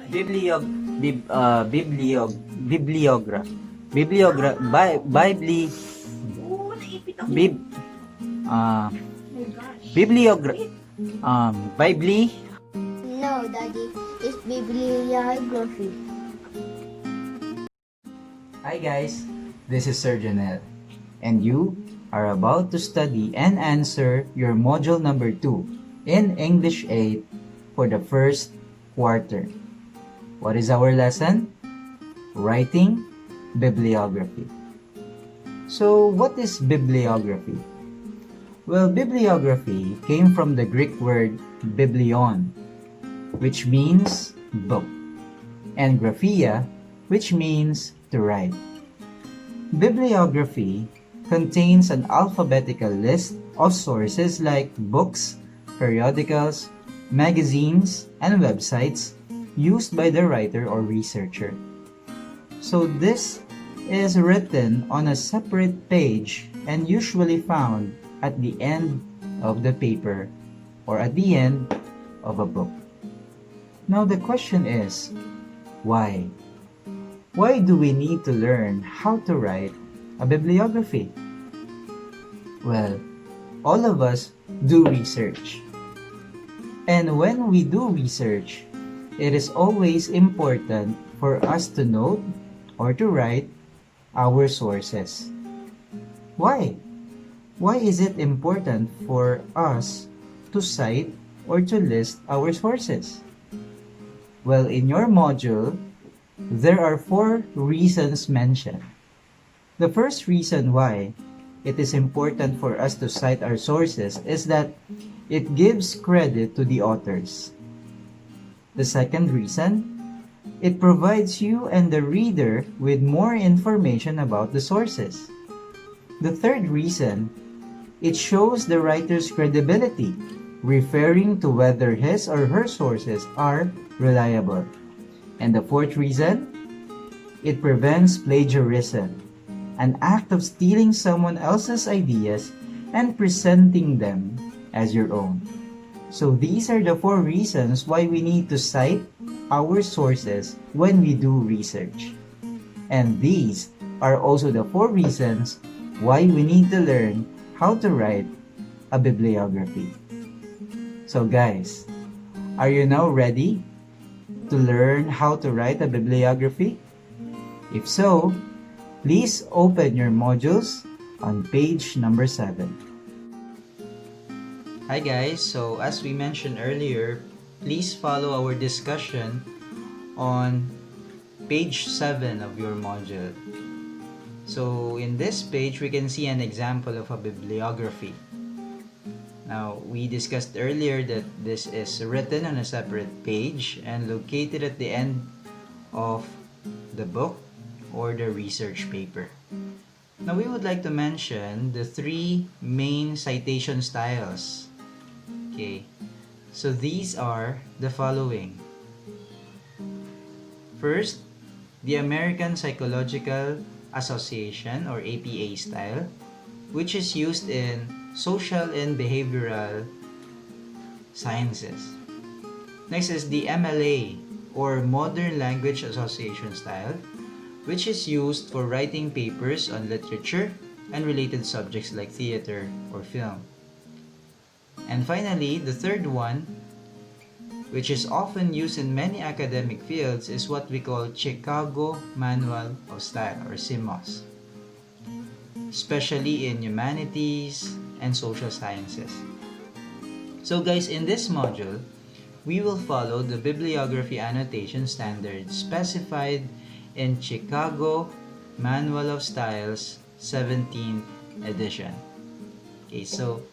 Bibliog bib bibliog bibliogra bibliogra bi bibli Oo, naipit ako. bib uh, Oh my gosh. bibliogra bibli No, Daddy, it's bibliography. Hi guys, this is Sir Janelle, and you are about to study and answer your module number 2 in English 8 for the first quarter. What is our lesson? Writing bibliography. So, what is bibliography? Well, bibliography came from the Greek word biblion, which means book, and graphia, which means to write. Bibliography contains an alphabetical list of sources like books, periodicals, magazines, and websites used by the writer or researcher. So this is written on a separate page and usually found at the end of the paper or at the end of a book. Now the question is, why? Why do we need to learn how to write a bibliography? Well, all of us do research. And when we do research, it is always important for us to note or to write our sources. Why? Why is it important for us to cite or to list our sources? Well, in your module, there are 4 reasons mentioned. The first reason why it is important for us to cite our sources is that it gives credit to the authors. The second reason, it provides you and the reader with more information about the sources. The third reason, it shows the writer's credibility, referring to whether his or her sources are reliable. And the fourth reason, it prevents plagiarism, an act of stealing someone else's ideas and presenting them as your own. So these are the 4 reasons why we need to cite our sources when we do research. And these are also the 4 reasons why we need to learn how to write a bibliography. So guys, are you now ready to learn how to write a bibliography? If so, please open your modules on page number 7. Hi guys, so as we mentioned earlier, please follow our discussion on page 7 of your module. So in this page, we can see an example of a bibliography. Now, we discussed earlier that this is written on a separate page and located at the end of the book or the research paper. Now, we would like to mention the 3 main citation styles. Okay, so these are the following. First, the American Psychological Association or APA style, which is used in social and behavioral sciences. Next is the MLA or Modern Language Association style, which is used for writing papers on literature and related subjects like theater or film. And finally, the third one, which is often used in many academic fields, is what we call Chicago Manual of Style or CMOS, especially in humanities and social sciences. So guys, in this module, we will follow the bibliography annotation standards specified in Chicago Manual of Styles 17th edition. Okay, so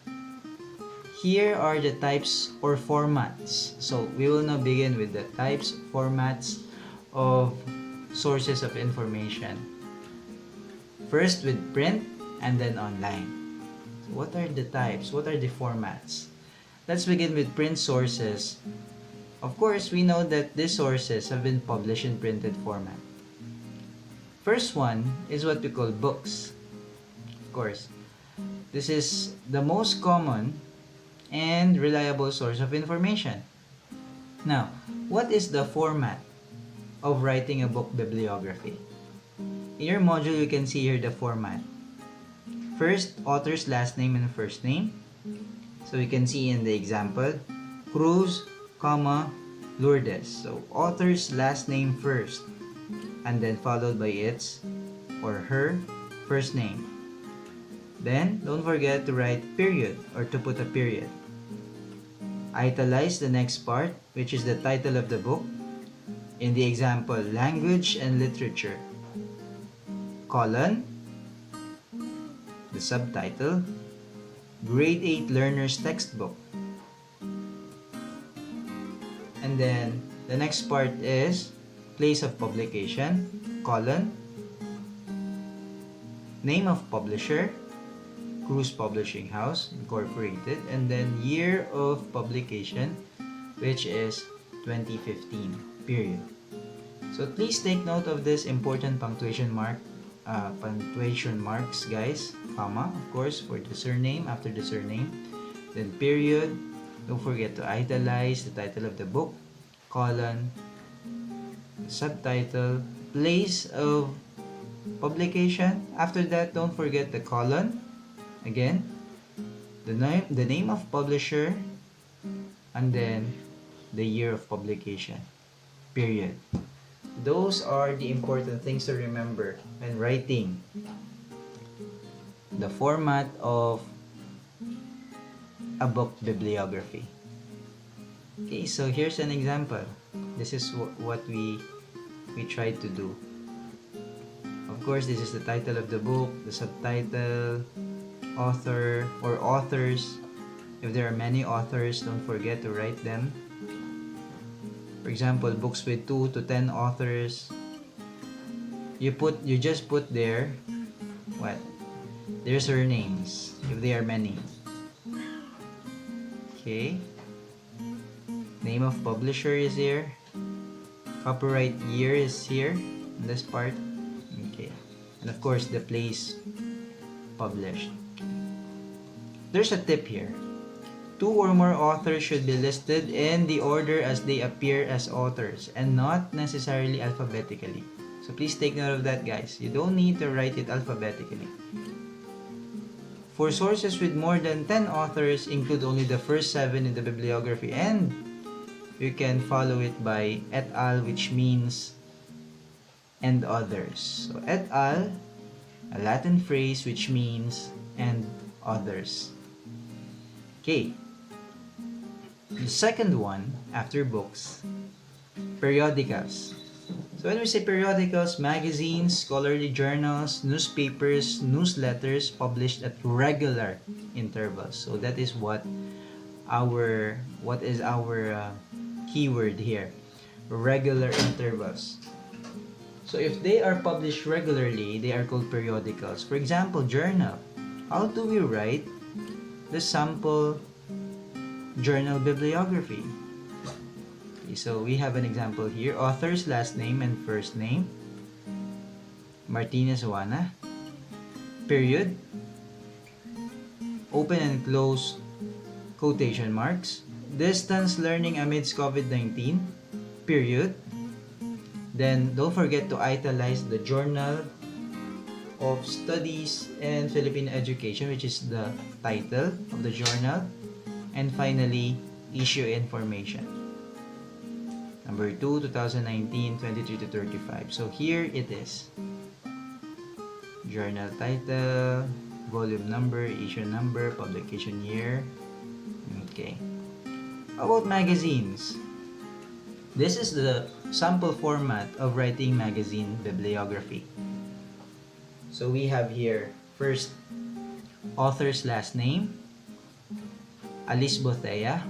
here are the types or formats. So we will now begin with the types, formats of sources of information. First with print and then online. So what are the types? What are the formats? Let's begin with print sources. Of course, we know that these sources have been published in printed format. First one is what we call books. Of course, this is the most common and reliable source of information. Now, what is the format of writing a book bibliography. In your module, you can see here the format. First, author's last name and first name. So you can see in the example, Cruz, comma, Lourdes. So author's last name first, and then followed by its or her first name. Then, don't forget to write period or to put a period. Italize the next part, which is the title of the book. In the example, language and literature, colon, the subtitle, grade 8 learner's textbook. And then the next part is place of publication, colon, name of publisher, Cruz Publishing House Incorporated, and then year of publication, which is 2015, period. So please take note of this important punctuation marks, guys, comma, of course, for the surname, after the surname, then period. Don't forget to italize the title of the book, colon, the subtitle, place of publication. After that, don't forget the colon. Again, the name of publisher, and then the year of publication, period. Those are the important things to remember when writing the format of a book bibliography. Okay, so here's an example. This is what we tried to do. Of course, this is the title of the book, the subtitle, author or authors. If there are many authors, don't forget to write them. For example, books with 2 to 10 authors. You just put there what? Their surnames if they are many. Okay. Name of publisher is here. Copyright year is here in this part. Okay. And of course the place published. There's a tip here. 2 or more authors should be listed in the order as they appear as authors and not necessarily alphabetically. So please take note of that, guys. You don't need to write it alphabetically. For sources with more than 10 authors, include only the first 7 in the bibliography, and you can follow it by et al., which means and others. So et al., a Latin phrase which means and others. Okay. The second one, after books, periodicals. So when we say periodicals, magazines, scholarly journals, newspapers, newsletters published at regular intervals. So that is what is our keyword here, regular intervals. So if they are published regularly, they are called periodicals. For example, journal. How do we write the sample journal bibliography? Okay, so we have an example here. Author's last name and first name, Martinez Juana, period, open and close quotation marks, distance learning amidst COVID-19, period. Then don't forget to italize the Journal of Studies in Philippine Education, which is the title of the journal. And finally, issue information. Number 2, 2019, 23 to 35. So here it is. Journal title, volume number, issue number, publication year. Okay. How about magazines? This is the sample format of writing magazine bibliography. So we have here first author's last name, Alice Bothea,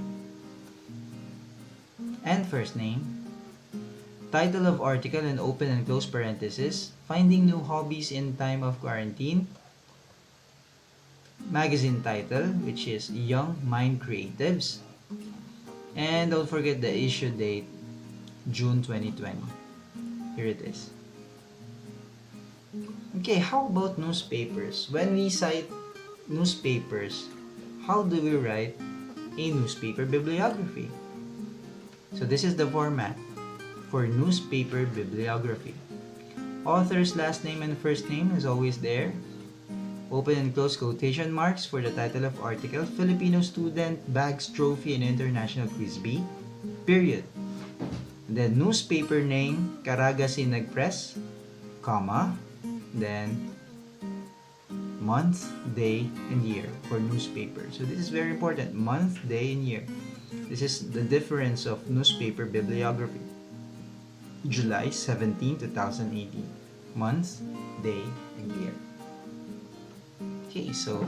and first name, title of article and open and close parenthesis, finding new hobbies in time of quarantine, magazine title, which is Young Mind Creatives, and don't forget the issue date, June 2020. Here it is. Okay, how about newspapers? When we cite newspapers, how do we write a newspaper bibliography? So this is the format. for newspaper bibliography. Author's last name and first name is always there. Open and close quotation marks for the title of article. Filipino student bags trophy in International Quiz Bee. Period. Then newspaper name, Caraga Sinag Press, comma, then month, day, and year for newspaper. So this is very important. Month, day, and year. This is the difference of newspaper bibliography. July 17, 2018. Month, day, and year. Okay, so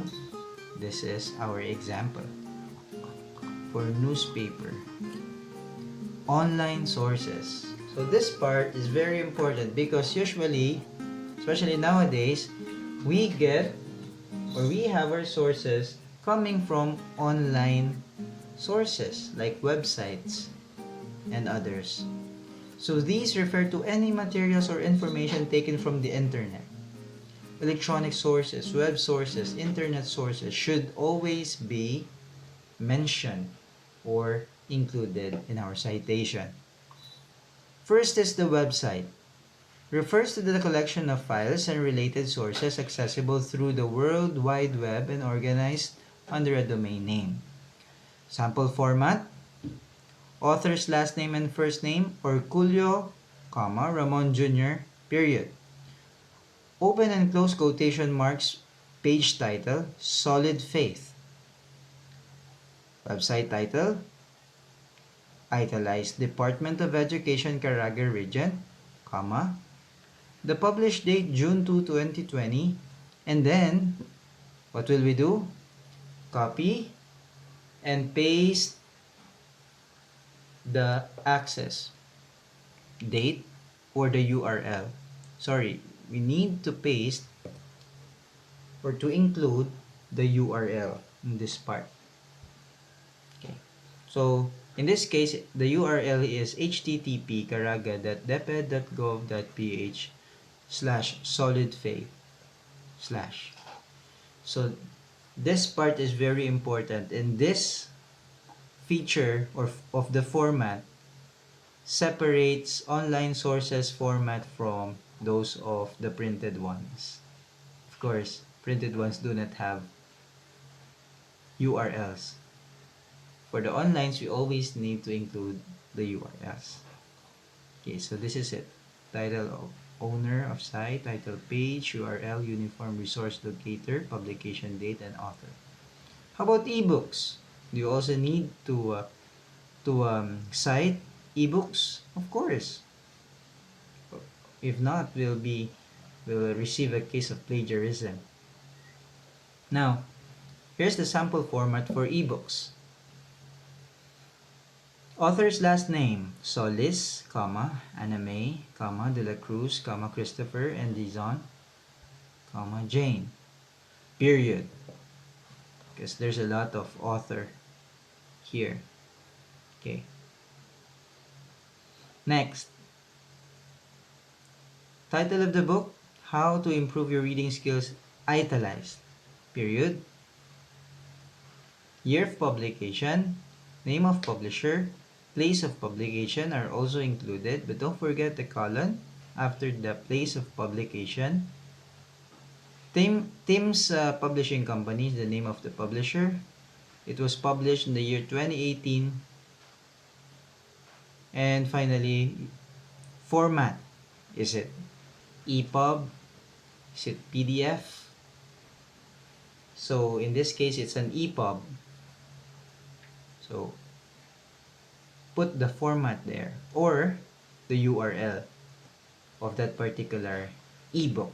this is our example for newspaper. Online sources. So this part is very important because usually, especially nowadays, we get or we have our sources coming from online sources like websites and others. So these refer to any materials or information taken from the internet. Electronic sources, web sources, internet sources should always be mentioned or included in our citation. First is the website. Refers to the collection of files and related sources accessible through the World Wide Web and organized under a domain name. Sample format: author's last name and first name, Orculio, Ramon Jr., period. Open and close quotation marks, page title, Solid Faith. Website title, italicized Department of Education, Caraga Region, comma. The published date, June 2, 2020. And then, what will we do? Copy and paste the access date or the URL. Sorry, we need to paste or to include the URL in this part. Okay. So, in this case, the URL is http://caraga.deped.gov.ph/solidfaith/. So, this part is very important, and this feature of the format separates online sources format from those of the printed ones. Of course, printed ones do not have URLs. For the onlines, we always need to include the URLs. Okay, so this is it. Title of owner of site, title page, URL, uniform resource locator, publication date, and author. How about ebooks? Do you also need to cite ebooks? Of course. If not, we'll receive a case of plagiarism. Now, here's the sample format for ebooks. Author's last name, Solis, Aname, De La Cruz, Christopher, and Dizon, Jane, period. Because there's a lot of author here. Okay. Next. Title of the book, How to Improve Your Reading Skills, italicized, period. Year of publication, name of publisher, place of publication are also included, but don't forget the colon after the place of publication. Tim's Publishing Company is the name of the publisher. It was published in the year 2018. And finally, format. Is it EPUB? Is it PDF? So in this case, it's an EPUB. So put the format there or the URL of that particular ebook.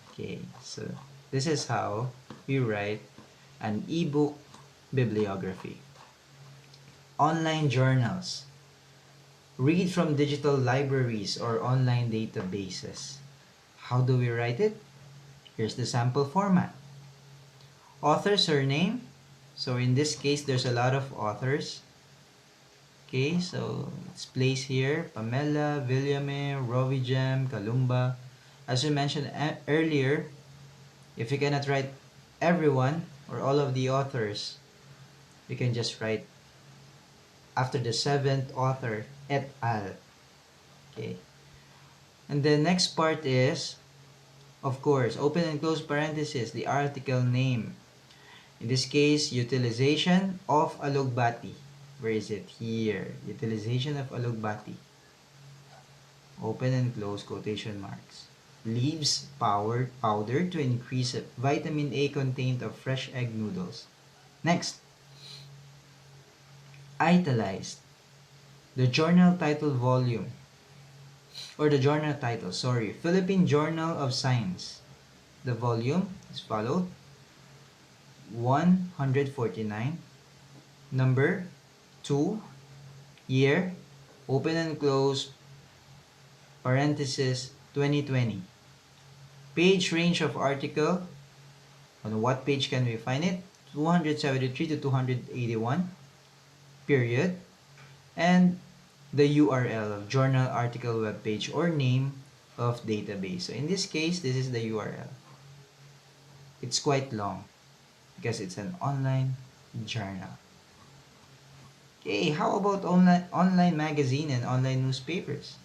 Okay, so this is how we write an ebook bibliography. Online journals. Read from digital libraries or online databases. How do we write it? Here's the sample format. Author surname. So in this case, there's a lot of authors. Okay, so it's placed here. Pamela, Villame, Rovigem, Kalumba. As we mentioned earlier, if you cannot write everyone or all of the authors, you can just write after the seventh author, et al. Okay. And the next part is, of course, open and close parenthesis, the article name. In this case, utilization of alugbati. Where is it? Here. Utilization of alugbati. Open and close quotation marks. Leaves powder to increase vitamin A content of fresh egg noodles. Next, italized. The journal title volume, or the journal title, sorry, Philippine Journal of Science. The volume is followed. 149. Number 2. Year, open and close parenthesis, 2020. Page range of article, on what page can we find it? 273 to 281. Period. And the URL of journal article web page or name of database. So in this case, this is the URL. It's quite long because it's an online journal. Okay, how about online magazine and online newspapers?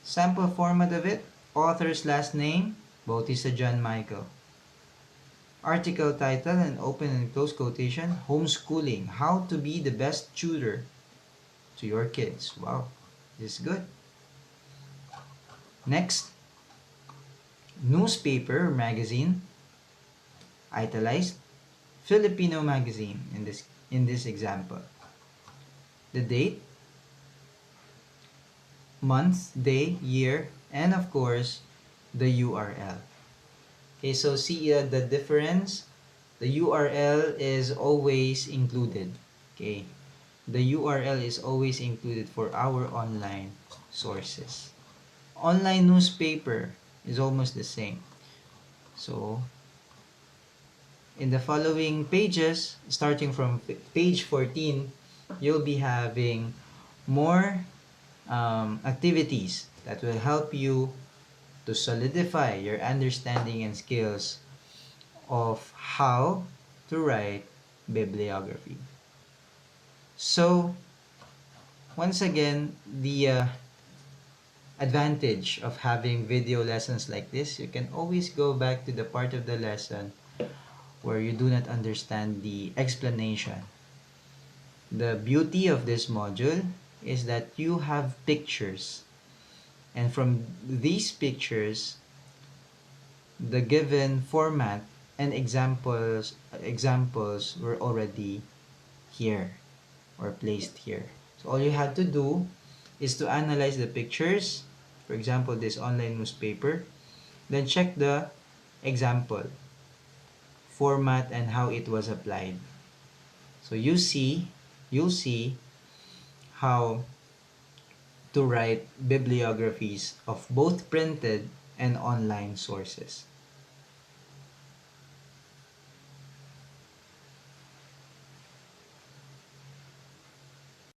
Sample format of it, author's last name, Bautista John Michael. Article title and open and close quotation, homeschooling, how to be the best tutor to your kids. Wow, this is good. Next, newspaper or magazine, itemized, Filipino magazine in this example. The date, month, day, year, and of course, the URL. Okay, so see the difference. The URL is always included. Okay, the URL is always included for our online sources. Online newspaper is almost the same. So, in the following pages, starting from page 14, you'll be having more activities that will help you to solidify your understanding and skills of how to write bibliography. So, once again, the advantage of having video lessons like this, you can always go back to the part of the lesson where you do not understand the explanation. The beauty of this module is that you have pictures, and from these pictures, the given format and examples were already here or placed here. So all you have to do is to analyze the pictures, for example this online newspaper, then check the example format and how it was applied. So you'll see how to write bibliographies of both printed and online sources.